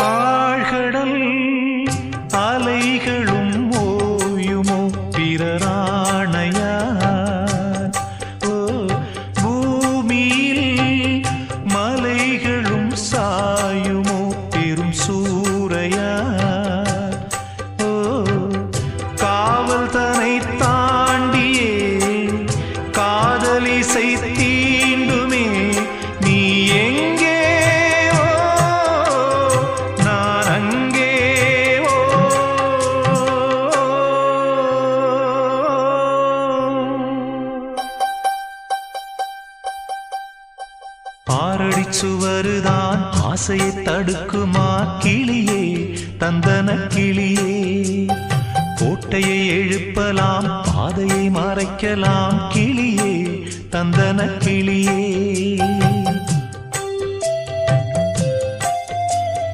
ஆழ்கடல் அலைகளும் ஓயுமோ பிறராணையா ஓ பூமியில் மலைகளும் சாயுமோ பெரும் சூறையா ஓ காவல் தனை தாண்டியே காதலிசை தீண்டுமே நீ எங்கே ஆறடி சுவருதான் ஆசையை தடுக்குமா கிளியே தந்தன கிளியே கோட்டையை எழுப்பலாம் பாதையை மறைக்கலாம் கிளியே தந்தன கிளியே